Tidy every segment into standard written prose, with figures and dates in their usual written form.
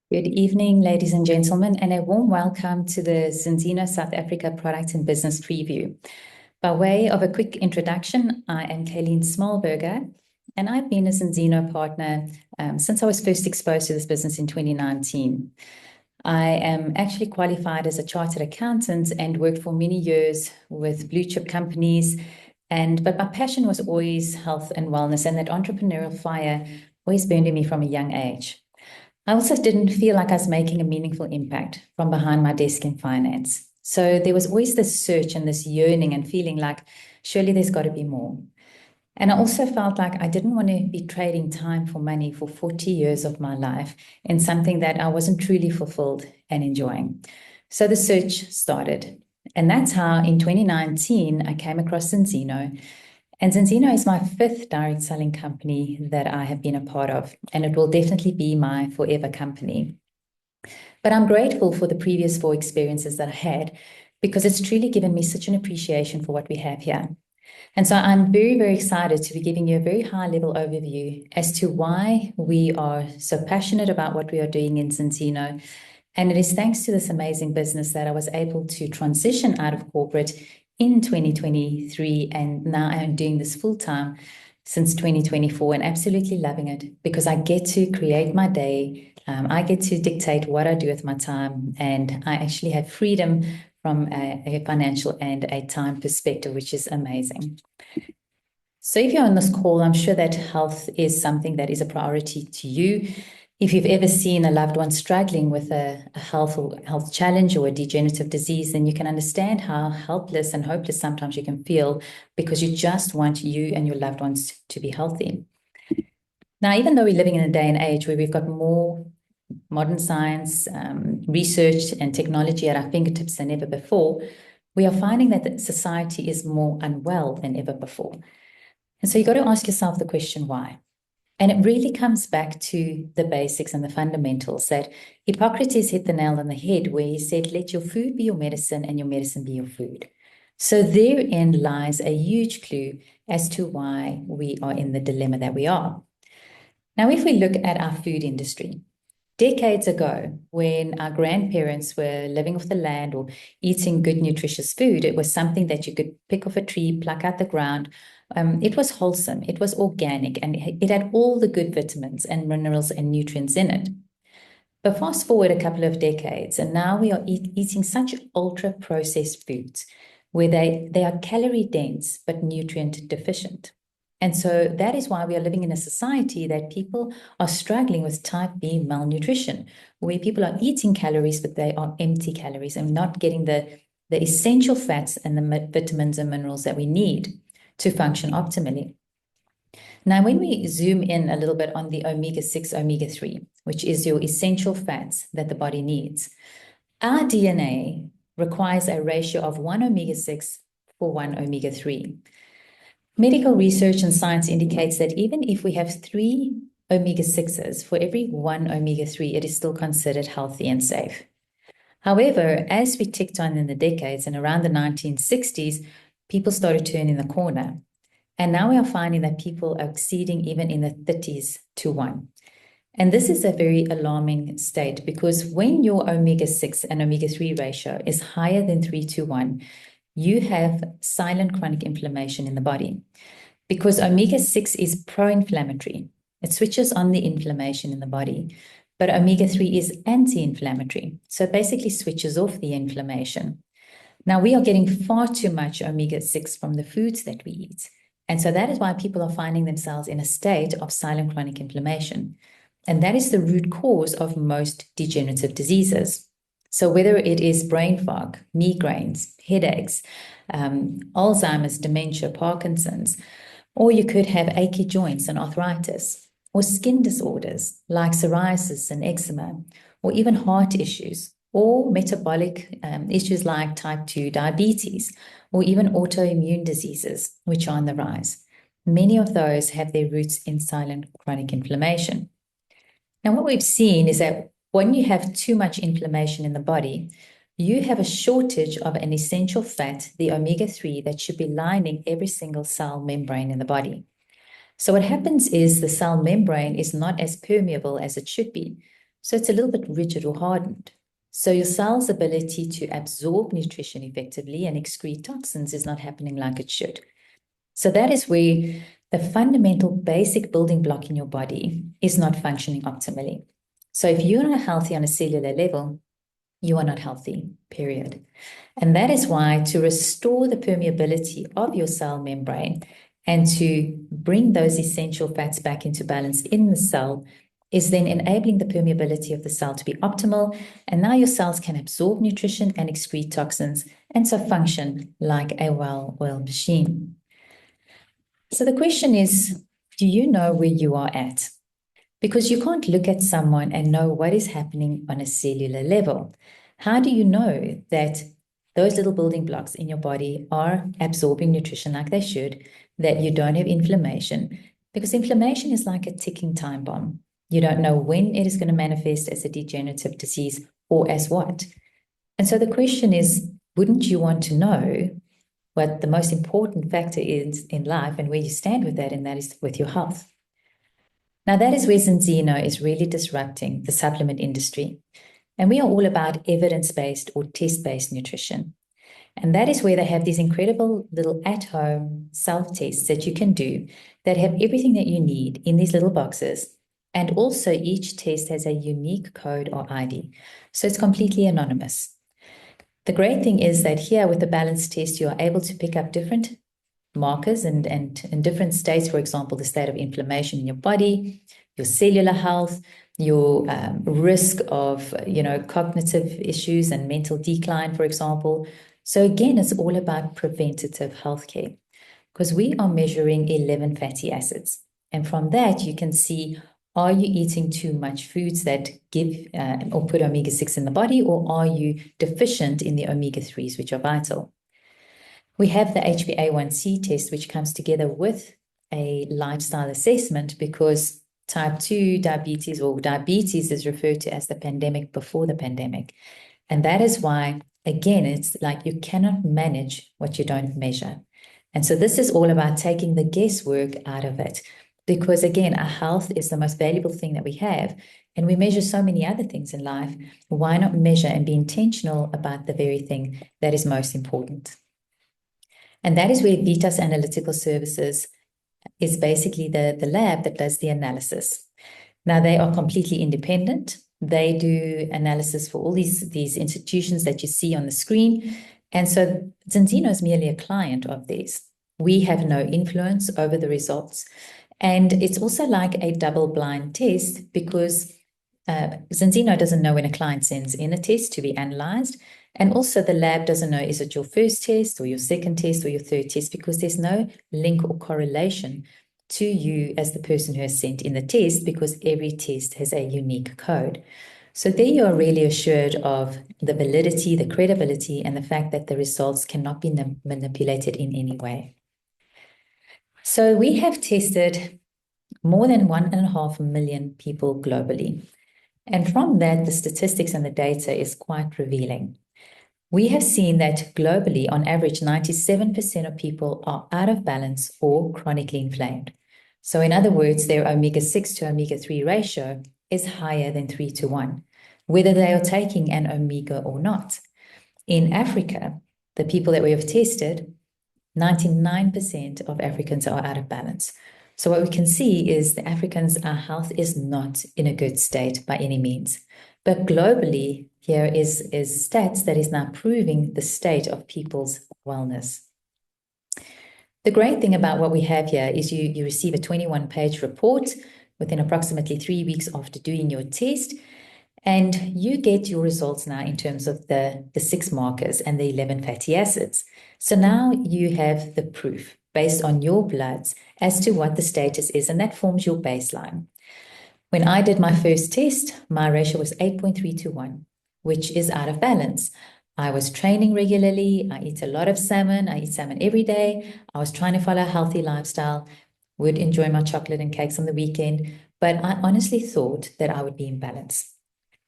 Good evening, ladies and gentlemen, and a warm welcome to the Zinzino South Africa Product and Business Preview. By way of a quick introduction, I am Kalene Smalberger, and I've been a Zinzino partner since I was first exposed to this business in 2019. I am actually qualified as a chartered accountant and worked for many years with blue chip companies. But my passion was always health and wellness, and that entrepreneurial fire always burned in me from a young age. I also didn't feel like I was making a meaningful impact from behind my desk in finance. So there was always this search and this yearning and feeling like surely there's got to be more. And I also felt like I didn't want to be trading time for money for 40 years of my life in something that I wasn't truly fulfilled and enjoying. So the search started. And that's how in 2019, I came across Zinzino. And Zinzino is my fifth direct selling company that I have been a part of, and it will definitely be my forever company. But I'm grateful for the previous four experiences that I had because it's truly given me such an appreciation for what we have here. And so I'm very, very excited to be giving you a very high level overview as to why we are so passionate about what we are doing in Zinzino. And it is thanks to this amazing business that I was able to transition out of corporate in 2023. And now I'm doing this full time since 2024 and absolutely loving it because I get to create my day. I get to dictate what I do with my time. And I actually have freedom from a financial and a time perspective, which is amazing. So if you're on this call, I'm sure that health is something that is a priority to you. If you've ever seen a loved one struggling with a health challenge or a degenerative disease, then you can understand how helpless and hopeless sometimes you can feel because you just want you and your loved ones to be healthy. Now, even though we're living in a day and age where we've got more modern science, research, and technology at our fingertips than ever before, we are finding that the society is more unwell than ever before. And so you've got to ask yourself the question, why? And it really comes back to the basics and the fundamentals that Hippocrates hit the nail on the head where he said, let your food be your medicine and your medicine be your food. So therein lies a huge clue as to why we are in the dilemma that we are. Now, if we look at our food industry, decades ago, when our grandparents were living off the land or eating good, nutritious food, it was something that you could pick off a tree, pluck out the ground. It was wholesome, it was organic, and it had all the good vitamins and minerals and nutrients in it. But fast forward a couple of decades, and now we are eating such ultra-processed foods where they are calorie dense but nutrient deficient. And so that is why we are living in a society that people are struggling with type B malnutrition, where people are eating calories, but they are empty calories and not getting the essential fats and the vitamins and minerals that we need to function optimally. Now, when we zoom in a little bit on the omega-6, omega-3, which is your essential fats that the body needs, our DNA requires a ratio of 1 omega-6 for 1 omega-3. Medical research and science indicates that even if we have 3 omega-6s for every 1 omega-3, it is still considered healthy and safe. However, as we ticked on in the decades and around the 1960s, people started turning the corner. And now we are finding that people are exceeding even in the 30s to 1. And this is a very alarming state because when your omega-6 and omega-3 ratio is higher than 3 to 1, you have silent chronic inflammation in the body because omega-6 is pro-inflammatory. It switches on the inflammation in the body, but omega-3 is anti-inflammatory. So it basically switches off the inflammation. Now, we are getting far too much omega-6 from the foods that we eat. And so that is why people are finding themselves in a state of silent chronic inflammation. And that is the root cause of most degenerative diseases. So whether it is brain fog, migraines, headaches, Alzheimer's, dementia, Parkinson's, or you could have achy joints and arthritis, or skin disorders like psoriasis and eczema, or even heart issues, or metabolic issues like type 2 diabetes, or even autoimmune diseases, which are on the rise. Many of those have their roots in silent chronic inflammation. Now, what we've seen is that when you have too much inflammation in the body, you have a shortage of an essential fat, the omega-3, that should be lining every single cell membrane in the body. So what happens is the cell membrane is not as permeable as it should be. So it's a little bit rigid or hardened. So your cell's ability to absorb nutrition effectively and excrete toxins is not happening like it should. So that is where the fundamental basic building block in your body is not functioning optimally. So if you're not healthy on a cellular level, you are not healthy, period. And that is why to restore the permeability of your cell membrane and to bring those essential fats back into balance in the cell is then enabling the permeability of the cell to be optimal. And now your cells can absorb nutrition and excrete toxins and so function like a well-oiled machine. So the question is, do you know where you are at? Because you can't look at someone and know what is happening on a cellular level. How do you know that those little building blocks in your body are absorbing nutrition like they should, that you don't have inflammation? Because inflammation is like a ticking time bomb. You don't know when it is going to manifest as a degenerative disease or as what. And so the question is, wouldn't you want to know what the most important factor is in life and where you stand with that, and that is with your health? Now, that is where Zinzino is really disrupting the supplement industry. And we are all about evidence-based or test-based nutrition. And that is where they have these incredible little at-home self-tests that you can do that have everything that you need in these little boxes. And also each test has a unique code or ID. So it's completely anonymous. The great thing is that here with the balance test, you are able to pick up different markers and in different states, for example, the state of inflammation in your body, your cellular health, your risk of, cognitive issues and mental decline, for example. So again, it's all about preventative healthcare because we are measuring 11 fatty acids. And from that, you can see, are you eating too much foods that give or put omega-6 in the body, or are you deficient in the omega-3s, which are vital? We have the HbA1c test, which comes together with a lifestyle assessment because type 2 diabetes or diabetes is referred to as the pandemic before the pandemic. And that is why, again, it's like you cannot manage what you don't measure. And so this is all about taking the guesswork out of it because, again, our health is the most valuable thing that we have. And we measure so many other things in life. Why not measure and be intentional about the very thing that is most important? And that is where Vitas Analytical Services is basically the lab that does the analysis. Now, they are completely independent. They do analysis for all these institutions that you see on the screen. And so Zinzino is merely a client of theirs. We have no influence over the results. And it's also like a double-blind test because Zinzino doesn't know when a client sends in a test to be analyzed. And also the lab doesn't know, is it your first test or your second test or your third test, because there's no link or correlation to you as the person who has sent in the test because every test has a unique code. So there you are really assured of the validity, the credibility, and the fact that the results cannot be manipulated in any way. So we have tested more than 1.5 million people globally. And from that, the statistics and the data is quite revealing. We have seen that globally, on average, 97% of people are out of balance or chronically inflamed. So in other words, their omega-6 to omega-3 ratio is higher than 3:1, whether they are taking an omega or not. In Africa, the people that we have tested, 99% of Africans are out of balance. So what we can see is the Africans, our health is not in a good state by any means. But globally, here is stats that is now proving the state of people's wellness. The great thing about what we have here is you receive a 21-page report within approximately 3 weeks after doing your test, and you get your results now in terms of the 6 markers and the 11 fatty acids. So now you have the proof based on your bloods as to what the status is, and that forms your baseline. When I did my first test, my ratio was 8.3:1, which is out of balance. I was training regularly. I eat a lot of salmon. I eat salmon every day. I was trying to follow a healthy lifestyle, would enjoy my chocolate and cakes on the weekend, but I honestly thought that I would be in balance.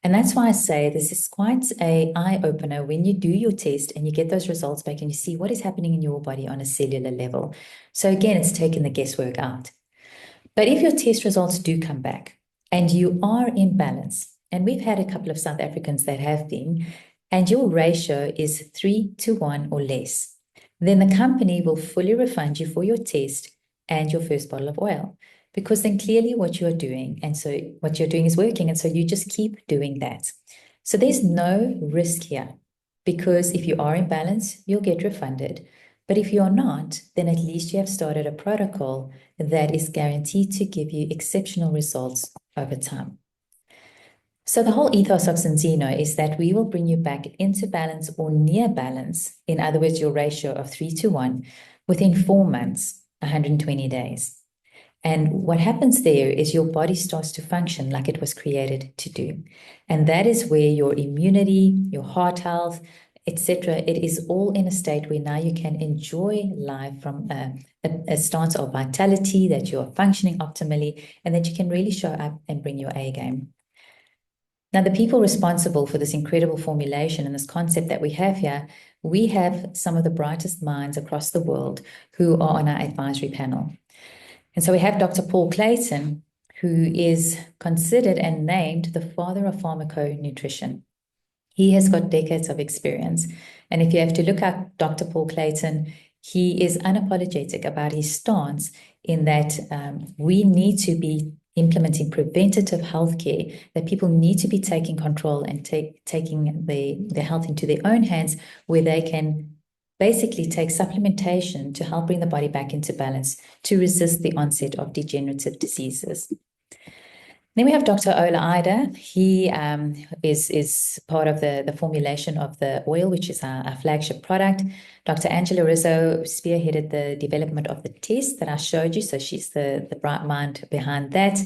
And that's why I say this is quite an eye-opener when you do your test and you get those results back and you see what is happening in your body on a cellular level. So again, it's taken the guesswork out. But if your test results do come back and you are in balance, and we've had a couple of South Africans that have been, and your ratio is 3-1 or less, then the company will fully refund you for your test and your first bottle of oil, because then clearly what you're doing, and so what you're doing is working, and so you just keep doing that. So there's no risk here, because if you are in balance, you'll get refunded. But if you're not, then at least you have started a protocol that is guaranteed to give you exceptional results over time. So the whole ethos of Zinzino is that we will bring you back into balance or near balance, in other words, your ratio of 3-1, within 4 months, 120 days. And what happens there is your body starts to function like it was created to do. And that is where your immunity, your heart health, etc., it is all in a state where now you can enjoy life from a stance of vitality, that you are functioning optimally, and that you can really show up and bring your A game. Now, the people responsible for this incredible formulation and this concept that we have here, we have some of the brightest minds across the world who are on our advisory panel. And so we have Dr. Paul Clayton, who is considered and named the father of pharmaconutrition. He has got decades of experience. And if you have to look up Dr. Paul Clayton, he is unapologetic about his stance in that we need to be implementing preventative healthcare, that people need to be taking control and taking their health into their own hands, where they can basically take supplementation to help bring the body back into balance to resist the onset of degenerative diseases. Then we have Dr. Ola Ida. He is part of the formulation of the oil, which is our flagship product. Dr. Angela Rizzo spearheaded the development of the test that I showed you. So she's the bright mind behind that.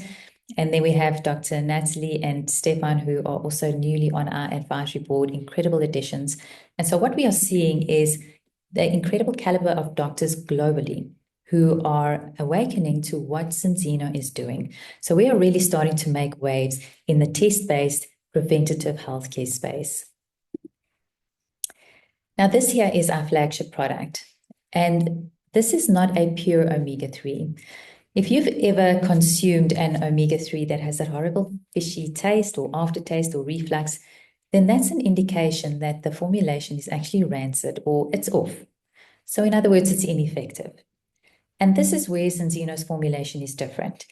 And then we have Dr. Natalie and Stefan, who are also newly on our advisory board, incredible additions. And so what we are seeing is the incredible caliber of doctors globally who are awakening to what Zinzino is doing. So we are really starting to make waves in the test-based preventative healthcare space. Now, this here is our flagship product, and this is not a pure omega-3. If you've ever consumed an omega-3 that has that horrible fishy taste or aftertaste or reflux, then that's an indication that the formulation is actually rancid or it's off. So in other words, it's ineffective. And this is where Zinzino's formulation is different,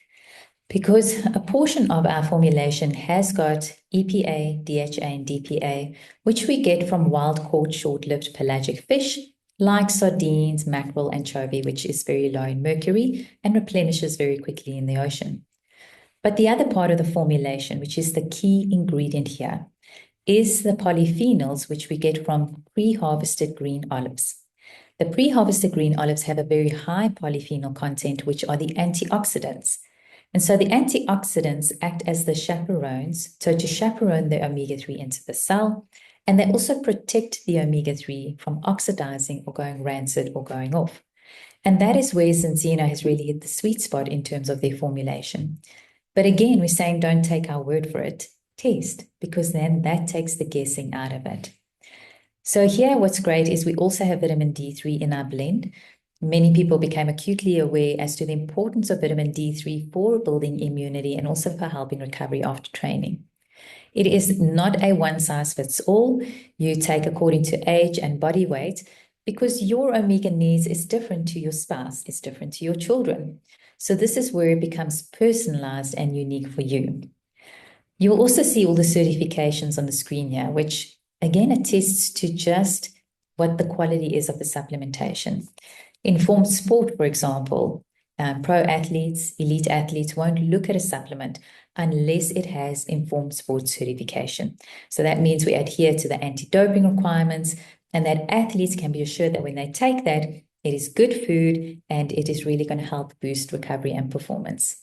because a portion of our formulation has got EPA, DHA, and DPA, which we get from wild-caught short-lived pelagic fish like sardines, mackerel, anchovy, which is very low in mercury and replenishes very quickly in the ocean. But the other part of the formulation, which is the key ingredient here, is the polyphenols, which we get from pre-harvested green olives. The pre-harvested green olives have a very high polyphenol content, which are the antioxidants. And so the antioxidants act as the chaperones, so to chaperone the omega-3 into the cell, and they also protect the omega-3 from oxidizing or going rancid or going off. And that is where Zinzino has really hit the sweet spot in terms of their formulation. But again, we're saying don't take our word for it, test, because then that takes the guessing out of it. So here, what's great is we also have vitamin D3 in our blend. Many people became acutely aware as to the importance of vitamin D3 for building immunity and also for helping recovery after training. It is not a one-size-fits-all. You take according to age and body weight, because your omega needs is different to your spouse, it's different to your children. So this is where it becomes personalized and unique for you. You'll also see all the certifications on the screen here, which again attests to just what the quality is of the supplementation. Informed sport, for example, pro athletes, elite athletes won't look at a supplement unless it has informed sport certification. So that means we adhere to the anti-doping requirements, and that athletes can be assured that when they take that, it is good food and it is really going to help boost recovery and performance.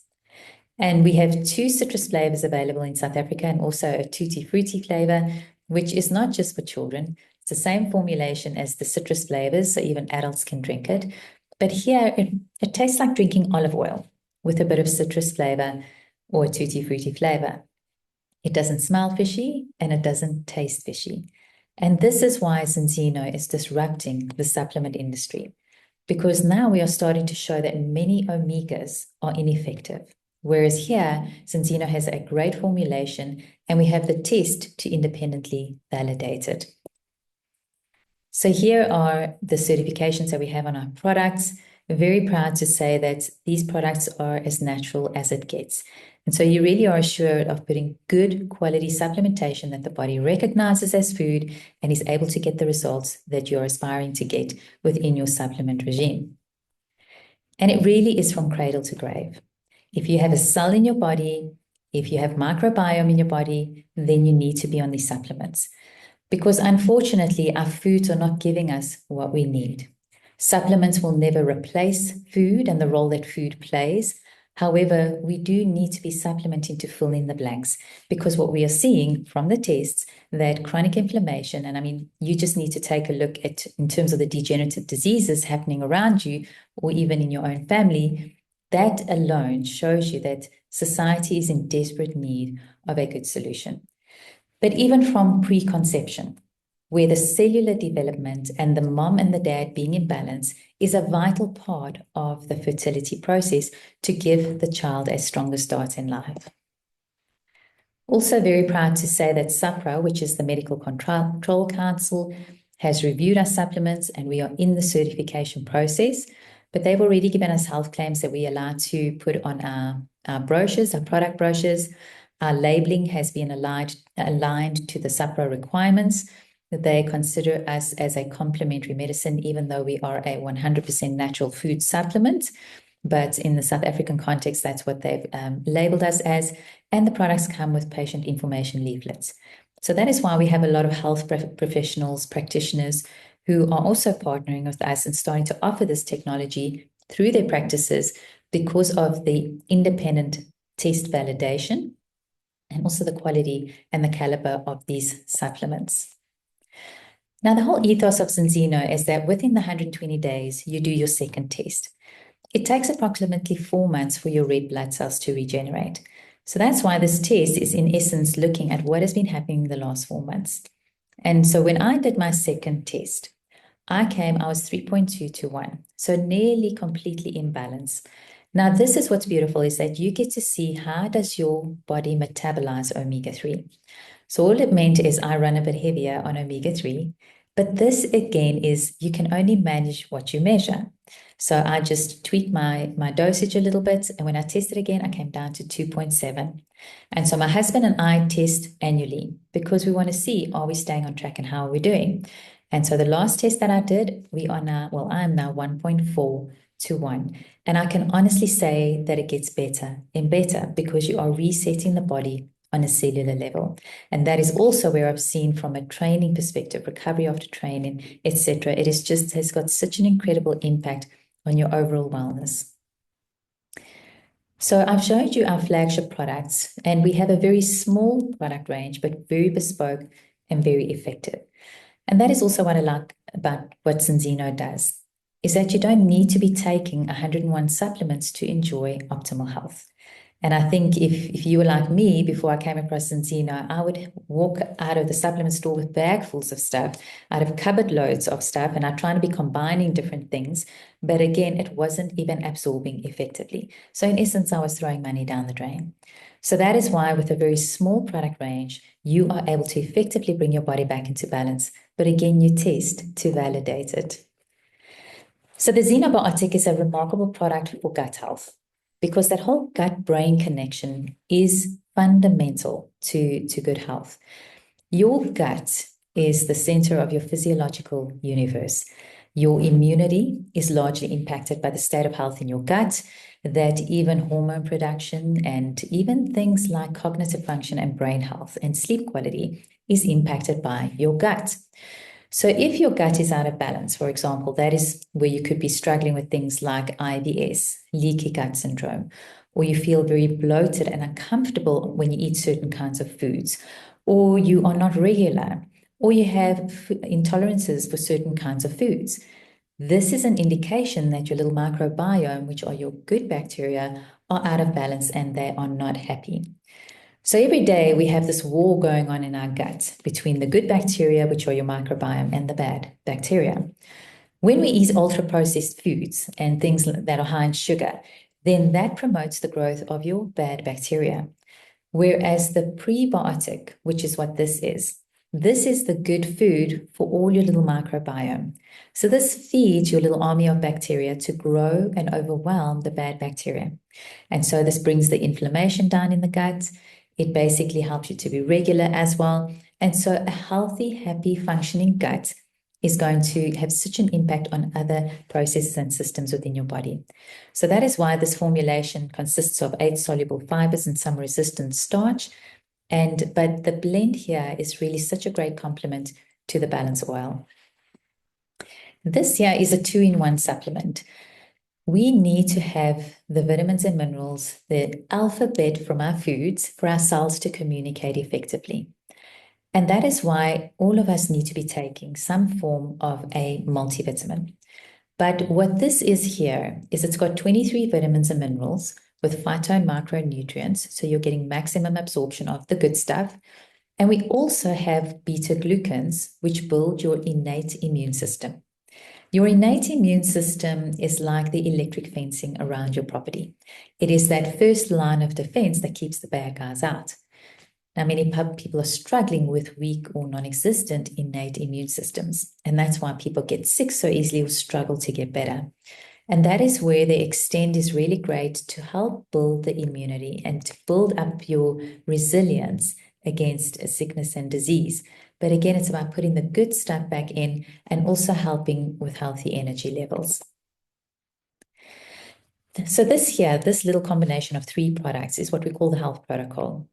And we have 2 citrus flavors available in South Africa, and also a tutti frutti flavor, which is not just for children. It's the same formulation as the citrus flavors, so even adults can drink it. But here, it tastes like drinking olive oil with a bit of citrus flavor or a tutti frutti flavor. It doesn't smell fishy and it doesn't taste fishy. And this is why Zinzino is disrupting the supplement industry, because now we are starting to show that many omegas are ineffective. Whereas here, Zinzino has a great formulation and we have the test to independently validate it. So here are the certifications that we have on our products. We're very proud to say that these products are as natural as it gets. And so you really are assured of putting good quality supplementation that the body recognizes as food and is able to get the results that you're aspiring to get within your supplement regime. And it really is from cradle to grave. If you have a cell in your body, if you have microbiome in your body, then you need to be on these supplements. Because unfortunately, our foods are not giving us what we need. Supplements will never replace food and the role that food plays. However, we do need to be supplementing to fill in the blanks, because what we are seeing from the tests that chronic inflammation, and I mean, you just need to take a look at in terms of the degenerative diseases happening around you or even in your own family, that alone shows you that society is in desperate need of a good solution. But even from preconception, where the cellular development and the mom and the dad being in balance is a vital part of the fertility process to give the child a stronger start in life. Also very proud to say that SAPRA, which is the Medical Control Council, has reviewed our supplements and we are in the certification process, but they've already given us health claims that we are allowed to put on our brochures, our product brochures. Our labeling has been aligned to the SAPRA requirements. They consider us as a complementary medicine, even though we are a 100% natural food supplement. But in the South African context, that's what they've labeled us as. And the products come with patient information leaflets. So that is why we have a lot of health professionals, practitioners, who are also partnering with us and starting to offer this technology through their practices because of the independent test validation and also the quality and the caliber of these supplements. Now, the whole ethos of Zinzino is that within the 120 days, you do your second test. It takes approximately 4 months for your red blood cells to regenerate. So that's why this test is in essence looking at what has been happening in the last 4 months. And so when I did my second test, I was 3.2 to 1, so nearly completely in balance. Now, this is what's beautiful, is that you get to see how does your body metabolize omega-3. So all it meant is I run a bit heavier on omega-3, but this again is you can only manage what you measure. So I just tweaked my dosage a little bit, and when I tested again, I came down to 2.7. And so my husband and I test annually because we want to see, are we staying on track and how are we doing? And so the last test that I did, I'm now 1.4 to 1. And I can honestly say that it gets better and better because you are resetting the body on a cellular level. And that is also where I've seen from a training perspective, recovery after training, etc. It has got such an incredible impact on your overall wellness. So I've showed you our flagship products, and we have a very small product range, but very bespoke and very effective. And that is also what I like about what Zinzino does, is that you don't need to be taking 101 supplements to enjoy optimal health. And I think if you were like me before I came across Zinzino, I would walk out of the supplement store with bagfuls of stuff. I'd have cupboard loads of stuff, and I'd try to be combining different things. But again, it wasn't even absorbing effectively. So in essence, I was throwing money down the drain. So that is why with a very small product range, you are able to effectively bring your body back into balance. But again, you test to validate it. So the Xenobiotic is a remarkable product for gut health, because that whole gut-brain connection is fundamental to good health. Your gut is the center of your physiological universe. Your immunity is largely impacted by the state of health in your gut, that even hormone production and even things like cognitive function and brain health and sleep quality is impacted by your gut. So if your gut is out of balance, for example, that is where you could be struggling with things like IBS, leaky gut syndrome, or you feel very bloated and uncomfortable when you eat certain kinds of foods, or you are not regular, or you have intolerances for certain kinds of foods. This is an indication that your little microbiome, which are your good bacteria, are out of balance and they are not happy. So every day we have this war going on in our gut between the good bacteria, which are your microbiome, and the bad bacteria. When we eat ultra-processed foods and things that are high in sugar, then that promotes the growth of your bad bacteria. Whereas the prebiotic, which is what this is the good food for all your little microbiome. So this feeds your little army of bacteria to grow and overwhelm the bad bacteria. And so this brings the inflammation down in the gut. It basically helps you to be regular as well. And so a healthy, happy, functioning gut is going to have such an impact on other processes and systems within your body. So that is why this formulation consists of 8 soluble fibers and some resistant starch. But the blend here is really such a great complement to the balance oil. This here is a 2-in-1 supplement. We need to have the vitamins and minerals, the alphabet from our foods for our cells to communicate effectively. And that is why all of us need to be taking some form of a multivitamin. But what this is here is it's got 23 vitamins and minerals with phyto and micronutrients, so you're getting maximum absorption of the good stuff. And we also have beta-glucans, which build your innate immune system. Your innate immune system is like the electric fencing around your property. It is that first line of defense that keeps the bad guys out. Now, many people are struggling with weak or non-existent innate immune systems, and that's why people get sick so easily or struggle to get better. And that is where the Extend is really great to help build the immunity and to build up your resilience against sickness and disease. But again, it's about putting the good stuff back in and also helping with healthy energy levels. So this little combination of 3 products is what we call the health protocol.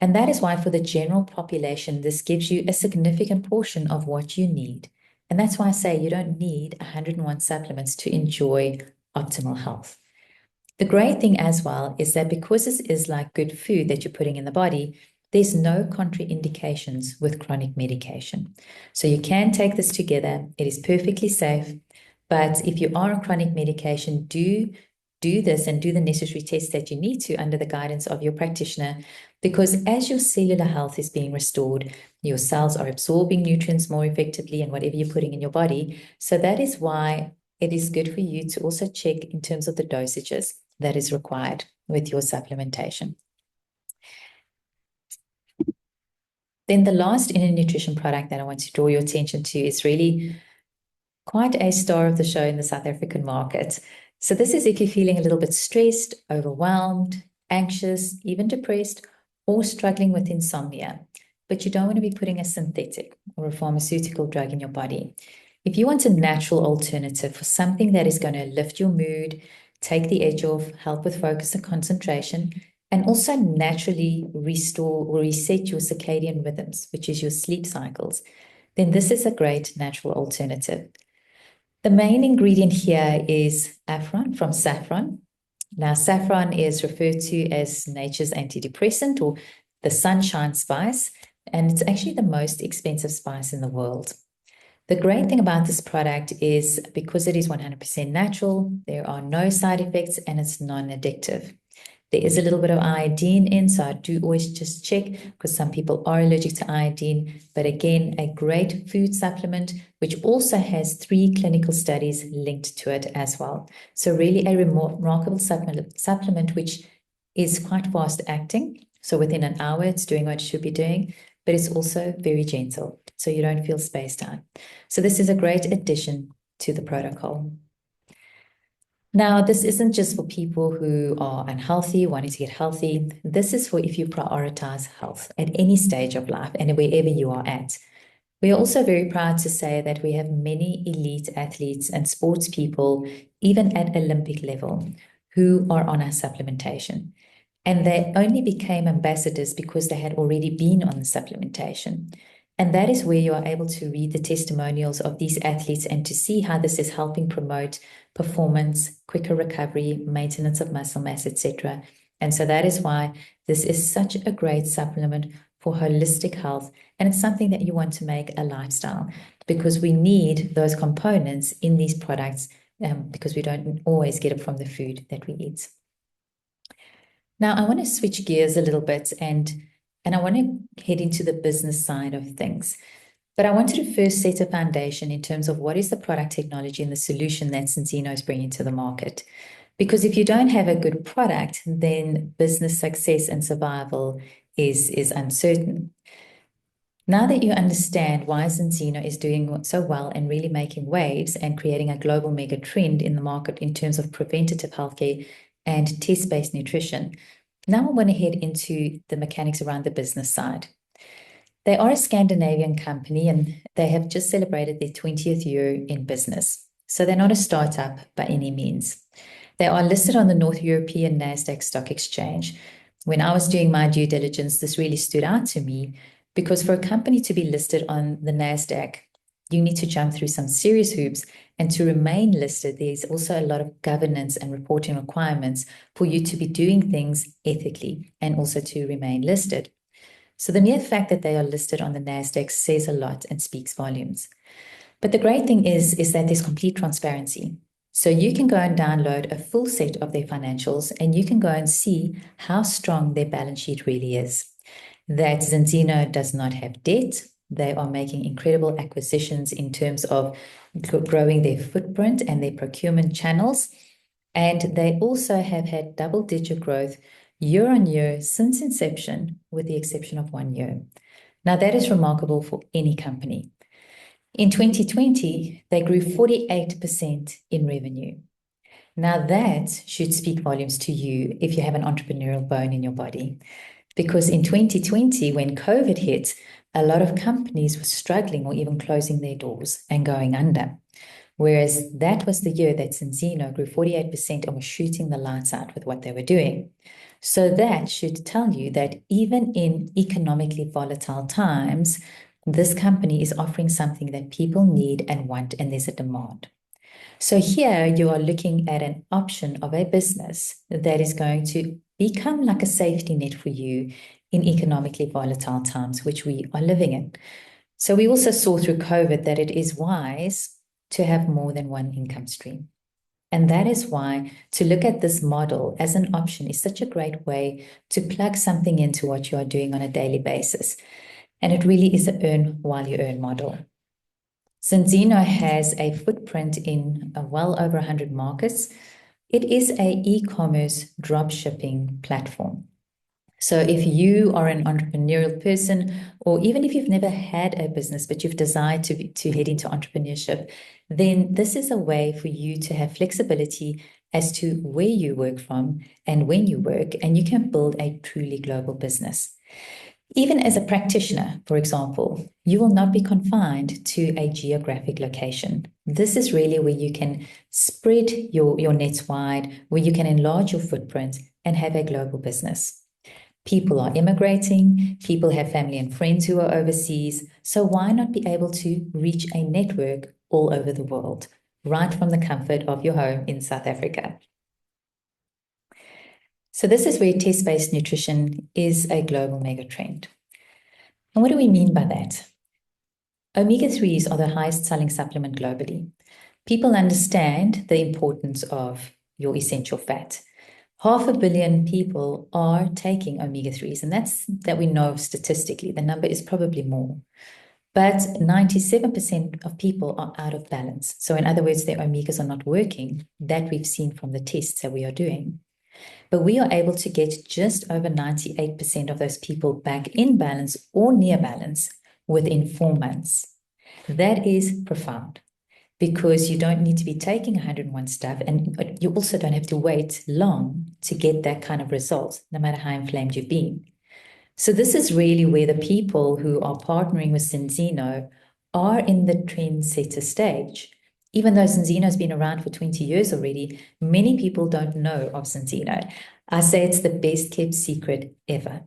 And that is why for the general population, this gives you a significant portion of what you need. And that's why I say you don't need 101 supplements to enjoy optimal health. The great thing as well is that because this is like good food that you're putting in the body, there's no contraindications with chronic medication. So you can take this together. It is perfectly safe. But if you are on chronic medication, do this and do the necessary tests that you need to under the guidance of your practitioner, because as your cellular health is being restored, your cells are absorbing nutrients more effectively and whatever you're putting in your body. So that is why it is good for you to also check in terms of the dosages that is required with your supplementation. Then the last inner nutrition product that I want to draw your attention to is really quite a star of the show in the South African market. So this is if you're feeling a little bit stressed, overwhelmed, anxious, even depressed, or struggling with insomnia, but you don't want to be putting a synthetic or a pharmaceutical drug in your body. If you want a natural alternative for something that is going to lift your mood, take the edge off, help with focus and concentration, and also naturally restore or reset your circadian rhythms, which is your sleep cycles, then this is a great natural alternative. The main ingredient here is Afron from saffron. Now, saffron is referred to as nature's antidepressant or the sunshine spice, and it's actually the most expensive spice in the world. The great thing about this product is because it is 100% natural, there are no side effects, and it's non-addictive. There is a little bit of iodine in, so I do always just check because some people are allergic to iodine. But again, a great food supplement, which also has 3 clinical studies linked to it as well. So really a remarkable supplement which is quite fast acting. So within an hour, it's doing what it should be doing, but it's also very gentle, so you don't feel spaced out. So this is a great addition to the protocol. Now, this isn't just for people who are unhealthy, wanting to get healthy. This is for if you prioritize health at any stage of life and wherever you are at. We are also very proud to say that we have many elite athletes and sports people, even at Olympic level, who are on our supplementation. And they only became ambassadors because they had already been on the supplementation. And that is where you are able to read the testimonials of these athletes and to see how this is helping promote performance, quicker recovery, maintenance of muscle mass, etc. And so that is why this is such a great supplement for holistic health. And it's something that you want to make a lifestyle because we need those components in these products because we don't always get it from the food that we eat. Now, I want to switch gears a little bit and I want to head into the business side of things. But I wanted to first set a foundation in terms of what is the product technology and the solution that Zinzino is bringing to the market. Because if you don't have a good product, then business success and survival is uncertain. Now that you understand why Zinzino is doing so well and really making waves and creating a global mega trend in the market in terms of preventative healthcare and test-based nutrition, now I want to head into the mechanics around the business side. They are a Scandinavian company and they have just celebrated their 20th year in business. So they're not a startup by any means. They are listed on the North European NASDAQ Stock Exchange. When I was doing my due diligence, this really stood out to me because for a company to be listed on the NASDAQ, you need to jump through some serious hoops. And to remain listed, there's also a lot of governance and reporting requirements for you to be doing things ethically and also to remain listed. So the mere fact that they are listed on the NASDAQ says a lot and speaks volumes. But the great thing is that there's complete transparency. So you can go and download a full set of their financials and you can go and see how strong their balance sheet really is. That Zinzino does not have debt. They are making incredible acquisitions in terms of growing their footprint and their procurement channels. And they also have had double-digit growth year on year since inception, with the exception of 1 year. Now, that is remarkable for any company. In 2020, they grew 48% in revenue. Now, that should speak volumes to you if you have an entrepreneurial bone in your body. Because in 2020, when COVID hit, a lot of companies were struggling or even closing their doors and going under. Whereas that was the year that Zinzino grew 48% and was shooting the lights out with what they were doing. So that should tell you that even in economically volatile times, this company is offering something that people need and want, and there's a demand. So here you are looking at an option of a business that is going to become like a safety net for you in economically volatile times, which we are living in. So we also saw through COVID that it is wise to have more than one income stream. And that is why to look at this model as an option is such a great way to plug something into what you are doing on a daily basis. And it really is an earn while you earn model. Zinzino has a footprint in well over 100 markets. It is an e-commerce drop shipping platform. So if you are an entrepreneurial person, or even if you've never had a business, but you've decided to head into entrepreneurship, then this is a way for you to have flexibility as to where you work from and when you work, and you can build a truly global business. Even as a practitioner, for example, you will not be confined to a geographic location. This is really where you can spread your nets wide, where you can enlarge your footprint and have a global business. People are immigrating, people have family and friends who are overseas, so why not be able to reach a network all over the world, right from the comfort of your home in South Africa? So this is where test-based nutrition is a global mega trend. And what do we mean by that? Omega-3s are the highest selling supplement globally. People understand the importance of your essential fat. 500 million people are taking omega-3s, and that's that we know of statistically. The number is probably more. But 97% of people are out of balance. So in other words, their omegas are not working. That we've seen from the tests that we are doing. But we are able to get just over 98% of those people back in balance or near balance within 4 months. That is profound, because you don't need to be taking 101 stuff, and you also don't have to wait long to get that kind of result, no matter how inflamed you've been. So this is really where the people who are partnering with Zinzino are in the trendsetter stage. Even though Zinzino has been around for 20 years already, many people don't know of Zinzino. I say it's the best kept secret ever.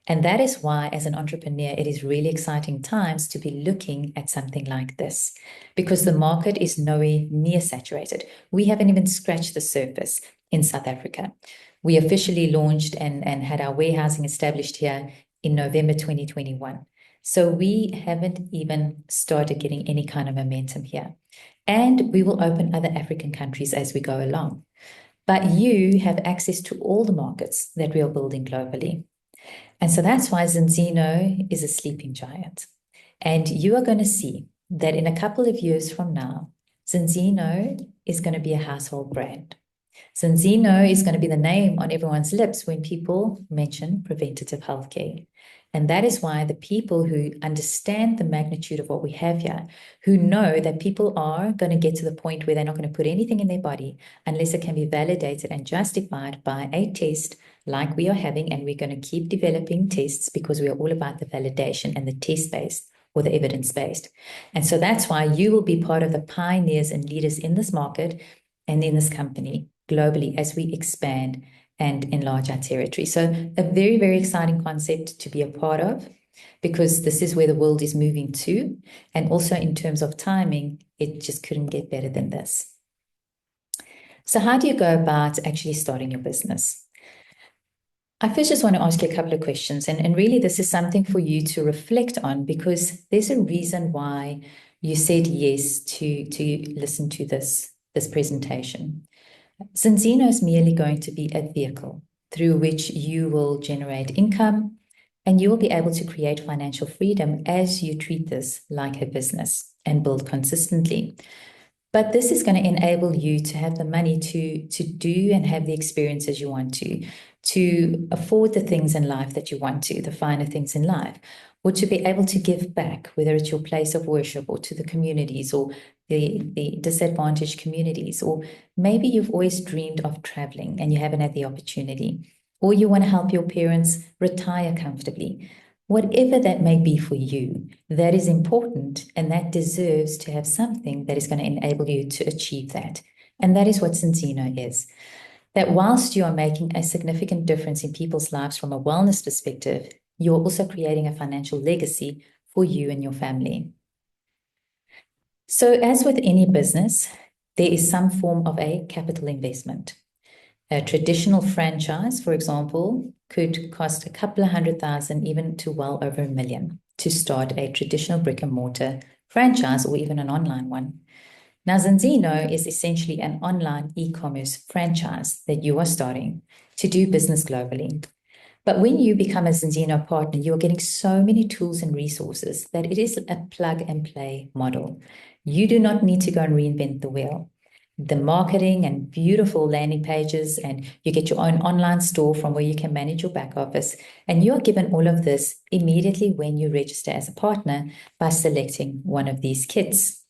And that is why, as an entrepreneur, it is really exciting times to be looking at something like this, because the market is nowhere near saturated. We haven't even scratched the surface in South Africa. We officially launched and had our warehousing established here in November 2021. So we haven't even started getting any kind of momentum here. And we will open other African countries as we go along. But you have access to all the markets that we are building globally. And so that's why Zinzino is a sleeping giant. And you are going to see that in a couple of years from now, Zinzino is going to be a household brand. Zinzino is going to be the name on everyone's lips when people mention preventative healthcare. And that is why the people who understand the magnitude of what we have here, who know that people are going to get to the point where they're not going to put anything in their body unless it can be validated and justified by a test like we are having, and we're going to keep developing tests because we are all about the validation and the test-based or the evidence-based. And so that's why you will be part of the pioneers and leaders in this market and in this company globally as we expand and enlarge our territory. So a very, very exciting concept to be a part of, because this is where the world is moving to. And also in terms of timing, it just couldn't get better than this. So how do you go about actually starting your business? I first just want to ask you a couple of questions. And really, this is something for you to reflect on, because there's a reason why you said yes to listen to this presentation. Zinzino is merely going to be a vehicle through which you will generate income, and you will be able to create financial freedom as you treat this like a business and build consistently. But this is going to enable you to have the money to do and have the experiences you want to afford the things in life that you want to, the finer things in life, or to be able to give back, whether it's your place of worship or to the communities or the disadvantaged communities, or maybe you've always dreamed of traveling and you haven't had the opportunity, or you want to help your parents retire comfortably. Whatever that may be for you, that is important, and that deserves to have something that is going to enable you to achieve that. And that is what Zinzino is. That whilst you are making a significant difference in people's lives from a wellness perspective, you're also creating a financial legacy for you and your family. So as with any business, there is some form of a capital investment. A traditional franchise, for example, could cost a couple of $100,000, even to well over $1 million, to start a traditional brick and mortar franchise or even an online one. Now, Zinzino is essentially an online e-commerce franchise that you are starting to do business globally. But when you become a Zinzino partner, you are getting so many tools and resources that it is a plug and play model. You do not need to go and reinvent the wheel. The marketing and beautiful landing pages, and you get your own online store from where you can manage your back office. And you are given all of this immediately when you register as a partner by selecting one of these kits.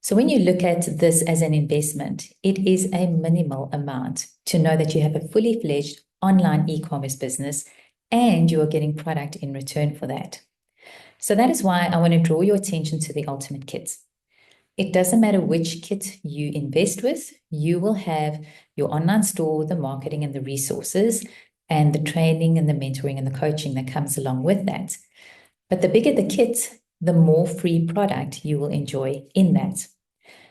So when you look at this as an investment, it is a minimal amount to know that you have a fully fledged online e-commerce business and you are getting product in return for that. So that is why I want to draw your attention to the ultimate kits. It doesn't matter which kit you invest with, you will have your online store, the marketing and the resources, and the training and the mentoring and the coaching that comes along with that. But the bigger the kit, the more free product you will enjoy in that.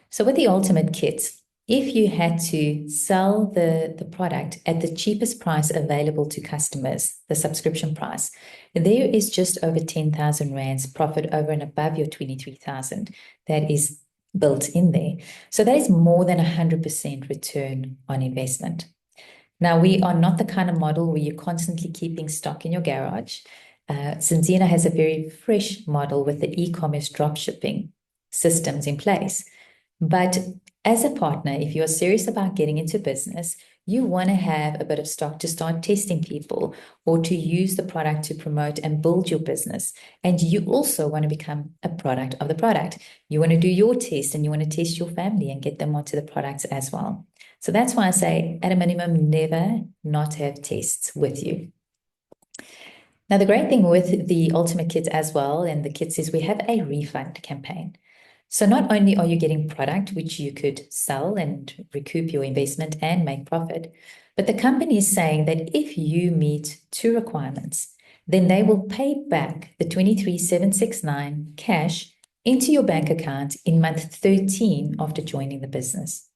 So with the ultimate kit, if you had to sell the product at the cheapest price available to customers, the subscription price, there is just over 10,000 rands profit over and above your 23,000 that is built in there. So that is more than 100% return on investment. Now, we are not the kind of model where you're constantly keeping stock in your garage. Zinzino has a very fresh model with the e-commerce drop shipping systems in place. But as a partner, if you're serious about getting into business, you want to have a bit of stock to start testing people or to use the product to promote and build your business. And you also want to become a product of the product. You want to do your test and you want to test your family and get them onto the products as well. So that's why I say, at a minimum, never not have tests with you. Now, the great thing with the Ultimate Kits as well and the kits is we have a refund campaign. So not only are you getting product, which you could sell and recoup your investment and make profit, but the company is saying that if you meet two requirements, then they will pay back the 23,769 cash into your bank account in month 13 after joining the business.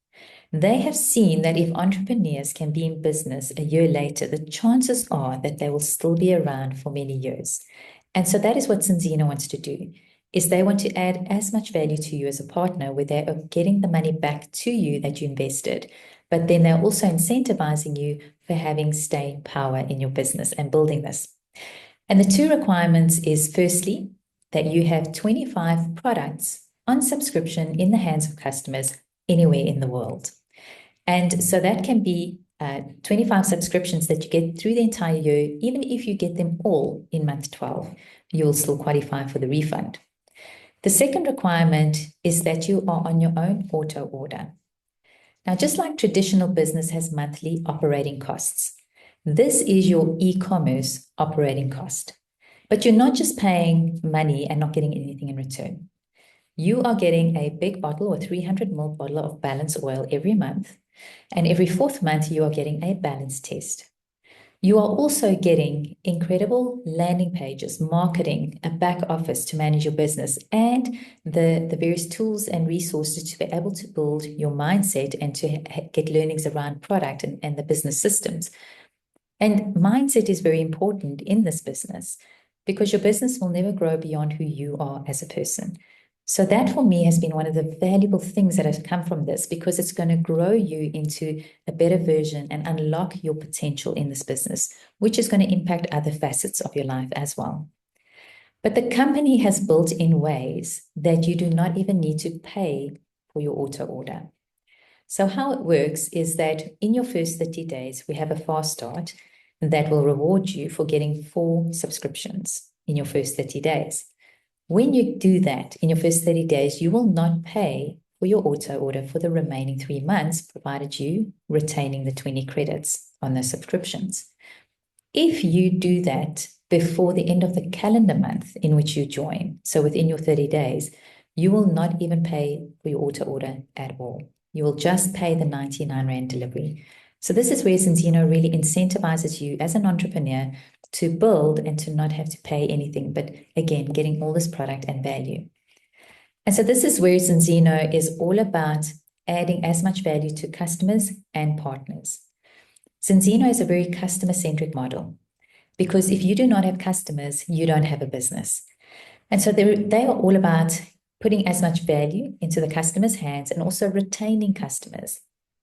They have seen that if entrepreneurs can be in business a year later, the chances are that they will still be around for many years. And so that is what Zinzino wants to do, is they want to add as much value to you as a partner where they are getting the money back to you that you invested, but then they're also incentivizing you for having staying power in your business and building this. And the two requirements is firstly, that you have 25 products on subscription in the hands of customers anywhere in the world. And so that can be 25 subscriptions that you get through the entire year. Even if you get them all in month 12, you'll still qualify for the refund. The second requirement is that you are on your own auto order. Now, just like traditional business has monthly operating costs, this is your e-commerce operating cost. But you're not just paying money and not getting anything in return. You are getting a big bottle or 300 ml bottle of balance oil every month. And every fourth month, you are getting a balance test. You are also getting incredible landing pages, marketing, a back office to manage your business, and the various tools and resources to be able to build your mindset and to get learnings around product and the business systems. And mindset is very important in this business because your business will never grow beyond who you are as a person. So that for me has been one of the valuable things that has come from this, because it's going to grow you into a better version and unlock your potential in this business, which is going to impact other facets of your life as well. But the company has built in ways that you do not even need to pay for your auto order. So how it works is that in your first 30 days, we have a fast start that will reward you for getting 4 subscriptions in your first 30 days. When you do that in your first 30 days, you will not pay for your auto order for the remaining 3 months, provided you retaining the 20 credits on those subscriptions. If you do that before the end of the calendar month in which you join, so within your 30 days, you will not even pay for your auto order at all. You will just pay the 99 Rand delivery. So this is where Zinzino really incentivizes you as an entrepreneur to build and to not have to pay anything, but again, getting all this product and value. And so this is where Zinzino is all about adding as much value to customers and partners. Zinzino is a very customer-centric model, because if you do not have customers, you don't have a business. And so they are all about putting as much value into the customer's hands and also retaining customers.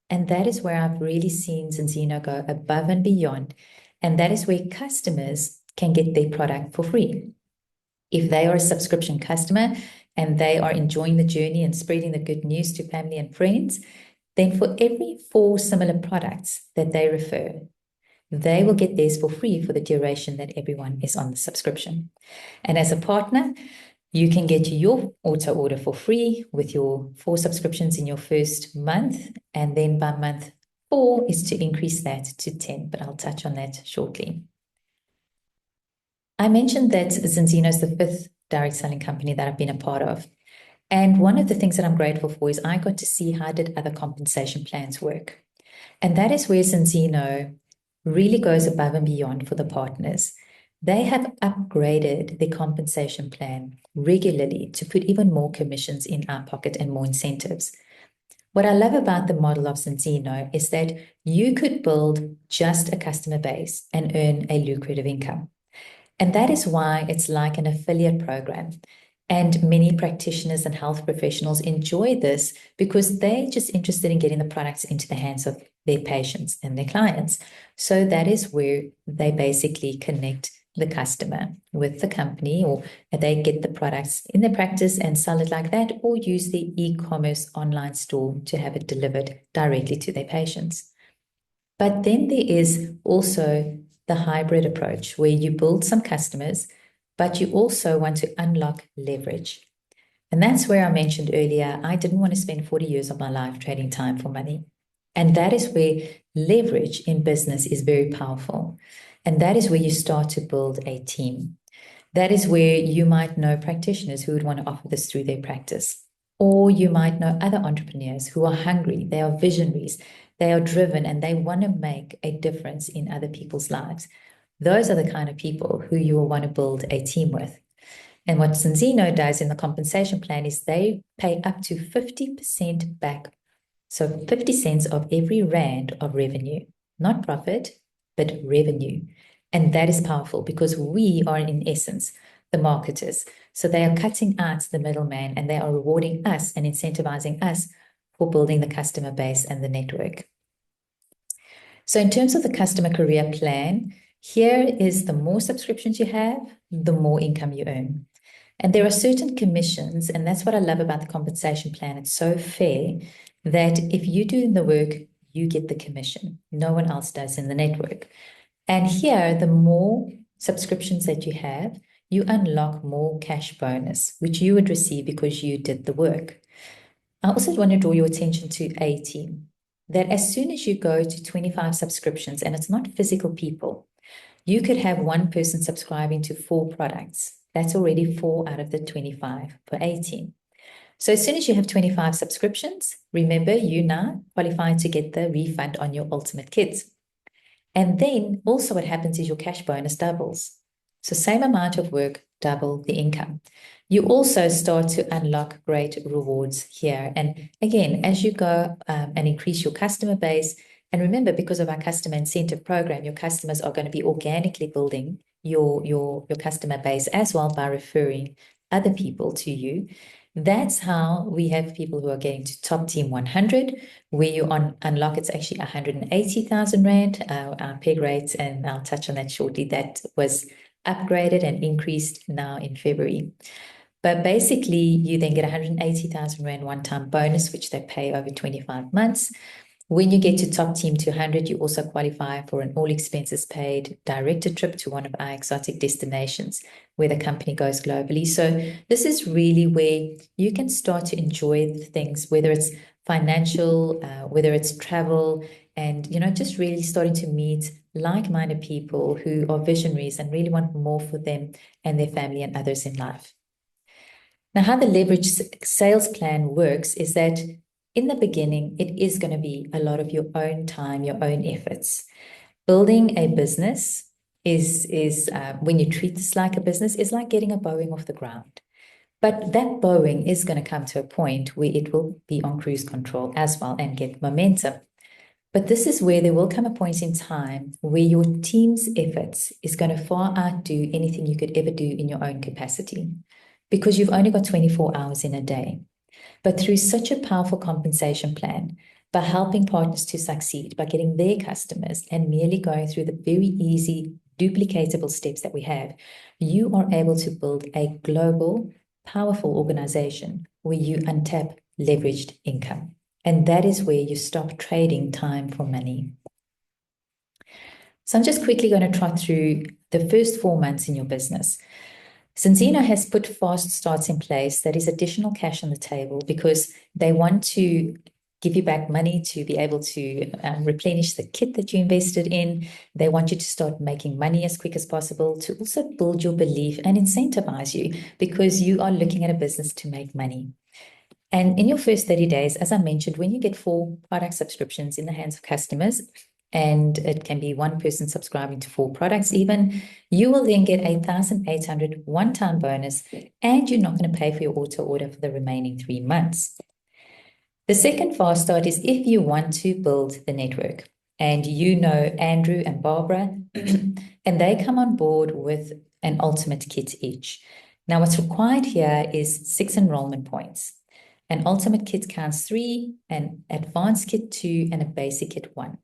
And that is where I've really seen Zinzino go above and beyond. And that is where customers can get their product for free. If they are a subscription customer and they are enjoying the journey and spreading the good news to family and friends, then for every 4 similar products that they refer, they will get theirs for free for the duration that everyone is on the subscription. And as a partner, you can get your auto order for free with your 4 subscriptions in your first month. And then by month 4 is to increase that to 10, but I'll touch on that shortly. I mentioned that Zinzino is the 5th direct selling company that I've been a part of. And one of the things that I'm grateful for is I got to see how did other compensation plans work. And that is where Zinzino really goes above and beyond for the partners. They have upgraded the compensation plan regularly to put even more commissions in our pocket and more incentives. What I love about the model of Zinzino is that you could build just a customer base and earn a lucrative income. And that is why it's like an affiliate program. And many practitioners and health professionals enjoy this because they're just interested in getting the products into the hands of their patients and their clients. So that is where they basically connect the customer with the company, or they get the products in their practice and sell it like that, or use the e-commerce online store to have it delivered directly to their patients. But then there is also the hybrid approach where you build some customers, but you also want to unlock leverage. And that's where I mentioned earlier, I didn't want to spend 40 years of my life trading time for money. And that is where leverage in business is very powerful. And that is where you start to build a team. That is where you might know practitioners who would want to offer this through their practice. Or you might know other entrepreneurs who are hungry, they are visionaries, they are driven, and they want to make a difference in other people's lives. Those are the kind of people who you will want to build a team with. And what Zinzino does in the compensation plan is they pay up to 50% back. So 50 cents of every rand of revenue, not profit, but revenue. And that is powerful because we are, in essence, the marketers. So they are cutting out the middleman and they are rewarding us and incentivizing us for building the customer base and the network. So in terms of the customer career plan, here is the more subscriptions you have, the more income you earn. And there are certain commissions, and that's what I love about the compensation plan. It's so fair that if you do the work, you get the commission. No one else does in the network. And here, the more subscriptions that you have, you unlock more cash bonus, which you would receive because you did the work. I also want to draw your attention to 18, that as soon as you go to 25 subscriptions, and it's not physical people, you could have one person subscribing to 4 products. That's already 4 out of the 25 for 18. So as soon as you have 25 subscriptions, remember you now qualify to get the refund on your ultimate kit. And then also what happens is your cash bonus doubles. So same amount of work, double the income. You also start to unlock great rewards here. And again, as you go and increase your customer base, and remember, because of our customer incentive program, your customers are going to be organically building your customer base as well by referring other people to you. That's how we have people who are getting to top team 100, where you unlock, it's actually 180,000 Rand, our peg rate, and I'll touch on that shortly. That was upgraded and increased now in February. But basically, you then get 180,000 Rand one-time bonus, which they pay over 25 months. When you get to top team 200, you also qualify for an all expenses paid directed trip to one of our exotic destinations where the company goes globally. So this is really where you can start to enjoy the things, whether it's financial, whether it's travel, and, just really starting to meet like-minded people who are visionaries and really want more for them and their family and others in life. Now, how the leverage sales plan works is that in the beginning, it is going to be a lot of your own time, your own efforts. Building a business is when you treat this like a business, is like getting a Boeing off the ground. But that Boeing is going to come to a point where it will be on cruise control as well and get momentum. But this is where there will come a point in time where your team's efforts is going to far outdo anything you could ever do in your own capacity, because you've only got 24 hours in a day. But through such a powerful compensation plan, by helping partners to succeed, by getting their customers and merely going through the very easy, duplicatable steps that we have, you are able to build a global, powerful organization where you untap leveraged income. And that is where you stop trading time for money. So I'm just quickly going to trot through the first 4 months in your business. Zinzino has put fast starts in place, that is additional cash on the table, because they want to give you back money to be able to replenish the kit that you invested in. They want you to start making money as quick as possible, to also build your belief and incentivize you, because you are looking at a business to make money. And in your first 30 days, as I mentioned, when you get 4 product subscriptions in the hands of customers, and it can be one person subscribing to 4 products even, you will then get 8,800 one-time bonus, and you're not going to pay for your auto order for the remaining 3 months. The second fast start is if you want to build the network, and Andrew and Barbara, and they come on board with an ultimate kit each. Now, what's required here is 6 enrollment points. An ultimate kit counts 3, an advanced kit 2, and a basic kit 1.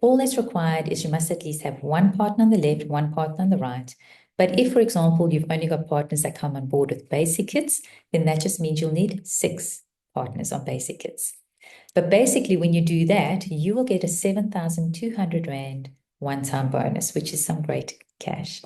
All that's required is you must at least have one partner on the left, one partner on the right. But if, for example, you've only got partners that come on board with basic kits, then that just means you'll need 6 partners on basic kits. But basically, when you do that, you will get a 7,200 Rand one-time bonus, which is some great cash.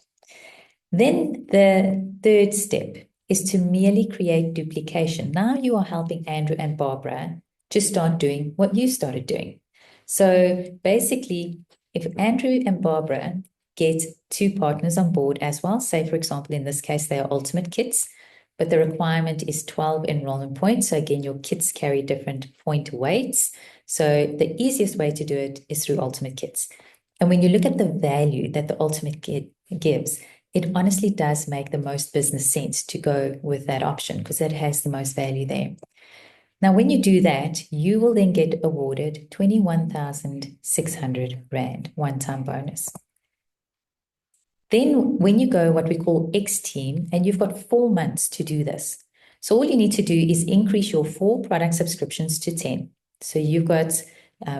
Then the third step is to merely create duplication. Now you are helping Andrew and Barbara to start doing what you started doing. So basically, if Andrew and Barbara get 2 partners on board as well, say, for example, in this case, they are ultimate kits, but the requirement is 12 enrollment points. So again, your kits carry different point weights. So the easiest way to do it is through ultimate kits. And when you look at the value that the ultimate kit gives, it honestly does make the most business sense to go with that option, because it has the most value there. Now, when you do that, you will then get awarded 21,600 Rand one-time bonus. Then when you go what we call X team, and you've got 4 months to do this. So all you need to do is increase your 4 product subscriptions to 10. So you've got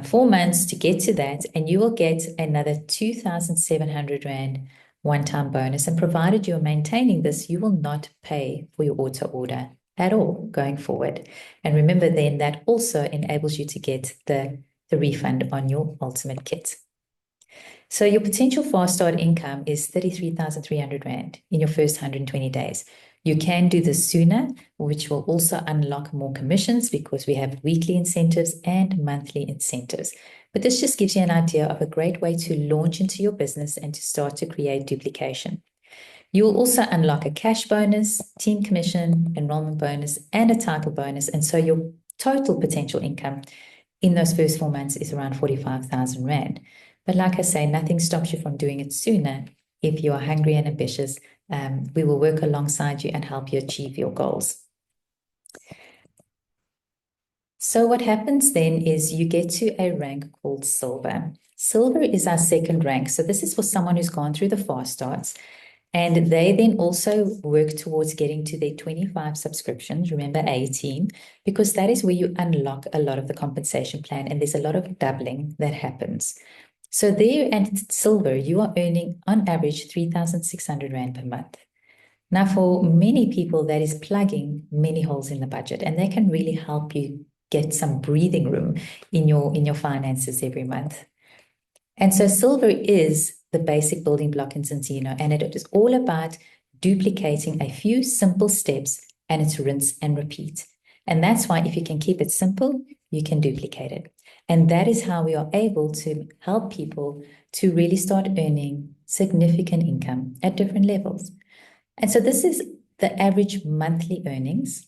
4 months to get to that, and you will get another 2,700 Rand one-time bonus. And provided you're maintaining this, you will not pay for your auto order at all going forward. And remember then, that also enables you to get the the refund on your ultimate kit. So your potential fast start income is 33,300 Rand in your first 120 days. You can do this sooner, which will also unlock more commissions because we have weekly incentives and monthly incentives. But this just gives you an idea of a great way to launch into your business and to start to create duplication. You will also unlock a cash bonus, team commission, enrollment bonus, and a title bonus. And so your total potential income in those first 4 months is around 45,000 Rand. But like I say, nothing stops you from doing it sooner. If you are hungry and ambitious, we will work alongside you and help you achieve your goals. So what happens then is you get to a rank called Silver. Silver is our second rank. So this is for someone who's gone through the fast starts. And they then also work towards getting to their 25 subscriptions, remember 18, because that is where you unlock a lot of the compensation plan and there's a lot of doubling that happens. So there at Silver, you are earning on average 3,600 Rand per month. Now, for many people, that is plugging many holes in the budget, and they can really help you get some breathing room in your finances every month. And so Silver is the basic building block in Zinzino, and it is all about duplicating a few simple steps, and it's rinse and repeat. And that's why if you can keep it simple, you can duplicate it. And that is how we are able to help people to really start earning significant income at different levels. And so this is the average monthly earnings.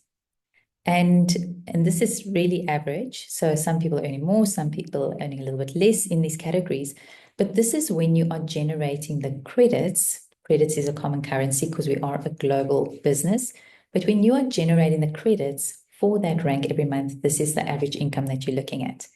And this is really average. So some people are earning more, some people are earning a little bit less in these categories. But this is when you are generating the credits. Credits is a common currency because we are a global business. But when you are generating the credits for that rank every month, this is the average income that you're looking at.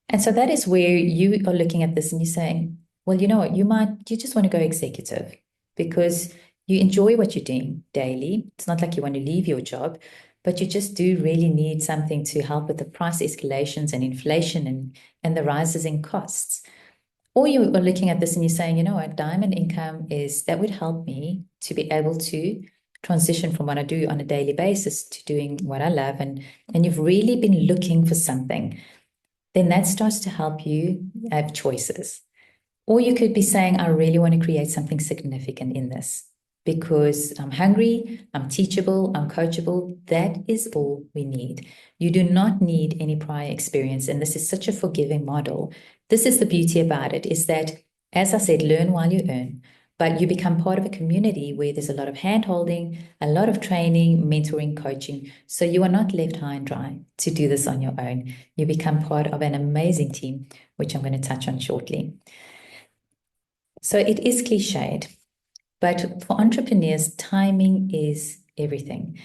And so that is where you are looking at this and you're saying, well, you know what, you just want to go executive because you enjoy what you're doing daily. It's not like you want to leave your job, but you just do really need something to help with the price escalations and inflation and the rises in costs. Or you are looking at this and you're saying, you know what, diamond income that would help me to be able to transition from what I do on a daily basis to doing what I love. And you've really been looking for something. Then that starts to help you have choices. Or you could be saying, I really want to create something significant in this because I'm hungry, I'm teachable, I'm coachable. That is all we need. You do not need any prior experience. And this is such a forgiving model. This is the beauty about it, is that, as I said, learn while you earn. But you become part of a community where there's a lot of hand-holding, a lot of training, mentoring, coaching. So you are not left high and dry to do this on your own. You become part of an amazing team, which I'm going to touch on shortly. So it is cliched, but for entrepreneurs, timing is everything.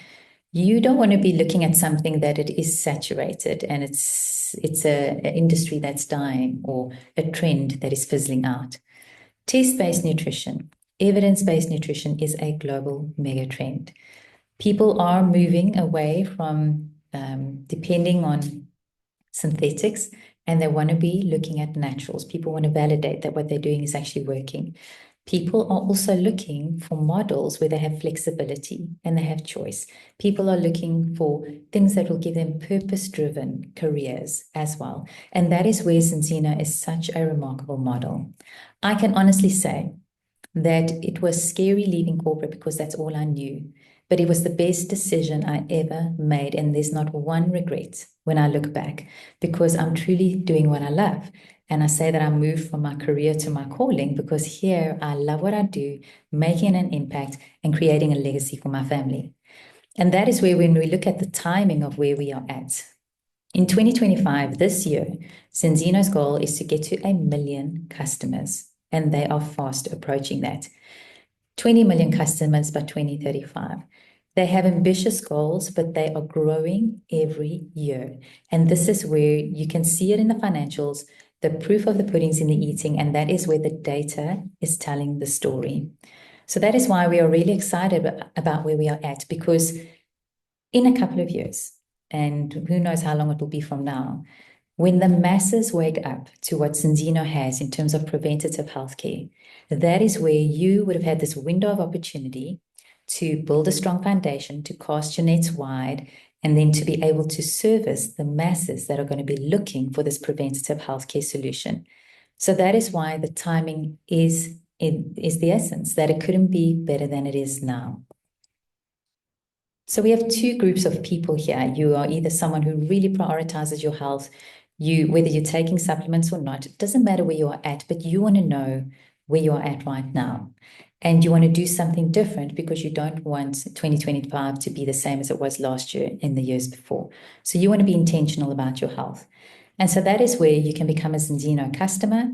You don't want to be looking at something that it is saturated and it's an industry that's dying or a trend that is fizzling out. Test-based nutrition, evidence-based nutrition is a global mega trend. People are moving away from depending on synthetics, and they want to be looking at naturals. People want to validate that what they're doing is actually working. People are also looking for models where they have flexibility and they have choice. People are looking for things that will give them purpose-driven careers as well. And that is where Zinzino is such a remarkable model. I can honestly say that it was scary leaving corporate because that's all I knew. But it was the best decision I ever made. And there's not one regret when I look back because I'm truly doing what I love. And I say that I moved from my career to my calling because here I love what I do, making an impact and creating a legacy for my family. And that is where when we look at the timing of where we are at. In 2025, this year, Zinzino's goal is to get to 1 million customers, and they are fast approaching that. 20 million customers by 2035. They have ambitious goals, but they are growing every year. And this is where you can see it in the financials. The proof of the pudding's in the eating, and that is where the data is telling the story. So that is why we are really excited about where we are at, because in a couple of years, and who knows how long it will be from now, when the masses wake up to what Zinzino has in terms of preventative healthcare, that is where you would have had this window of opportunity to build a strong foundation, to cast your nets wide, and then to be able to service the masses that are going to be looking for this preventative healthcare solution. So that is why the timing is the essence, that it couldn't be better than it is now. So we have two groups of people here. You are either someone who really prioritizes your health, whether you're taking supplements or not, it doesn't matter where you are at, but you want to know where you are at right now. And you want to do something different because you don't want 2025 to be the same as it was last year and the years before. So you want to be intentional about your health. And so that is where you can become a Zinzino customer.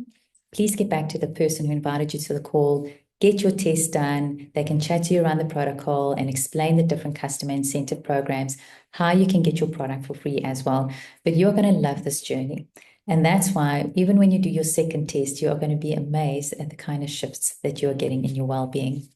Please get back to the person who invited you to the call. Get your test done. They can chat to you around the protocol and explain the different customer incentive programs, how you can get your product for free as well. But you're going to love this journey. And that's why even when you do your second test, you are going to be amazed at the kind of shifts that you're getting in your well-being.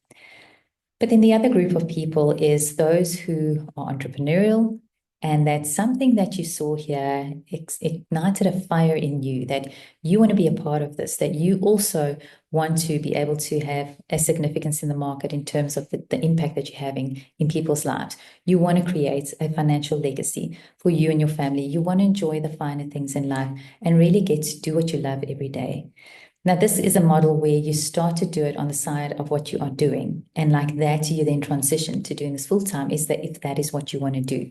But then the other group of people is those who are entrepreneurial, and that's something that you saw here ignited a fire in you, that you want to be a part of this, that you also want to be able to have a significance in the market in terms of the impact that you're having in people's lives. You want to create a financial legacy for you and your family. You want to enjoy the finer things in life and really get to do what you love every day. Now, this is a model where you start to do it on the side of what you are doing. And like that, you then transition to doing this full time, is that if that is what you want to do.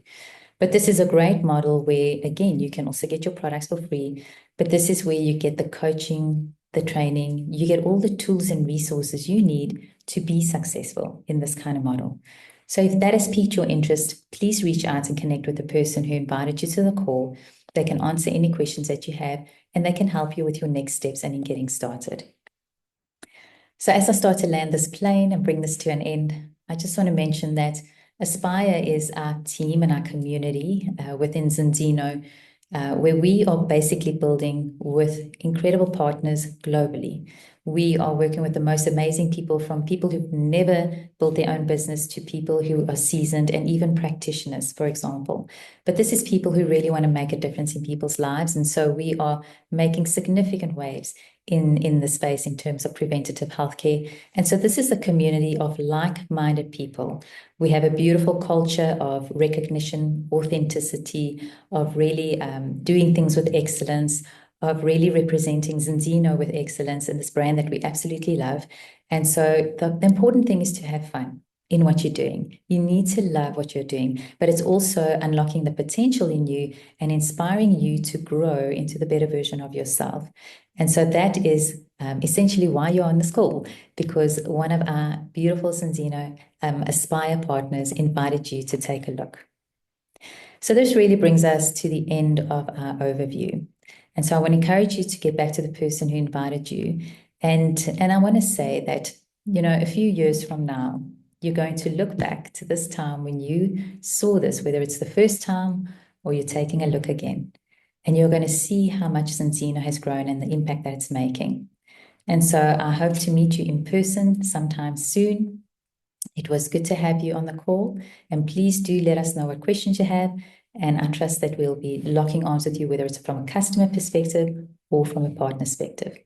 But this is a great model where, again, you can also get your products for free. But this is where you get the coaching, the training, you get all the tools and resources you need to be successful in this kind of model. So if that has piqued your interest, please reach out and connect with the person who invited you to the call. They can answer any questions that you have, and they can help you with your next steps and in getting started. So as I start to land this plane and bring this to an end, I just want to mention that Aspire is our team and our community within Zinzino, where we are basically building with incredible partners globally. We are working with the most amazing people, from people who've never built their own business to people who are seasoned and even practitioners, for example. But this is people who really want to make a difference in people's lives. And so we are making significant waves in the space in terms of preventative healthcare. And so this is a community of like-minded people. We have a beautiful culture of recognition, authenticity, of really doing things with excellence, of really representing Zinzino with excellence and this brand that we absolutely love. And so the important thing is to have fun in what you're doing. You need to love what you're doing, but it's also unlocking the potential in you and inspiring you to grow into the better version of yourself. And so that is essentially why you're on this call, because one of our beautiful Zinzino Aspire partners invited you to take a look. So this really brings us to the end of our overview. And so I want to encourage you to get back to the person who invited you. And I want to say that, you know, a few years from now, you're going to look back to this time when you saw this, whether it's the first time or you're taking a look again. And you're going to see how much Zinzino has grown and the impact that it's making. And so I hope to meet you in person sometime soon. It was good to have you on the call. And please do let us know what questions you have. And I trust that we'll be locking arms with you, whether it's from a customer perspective or from a partner perspective.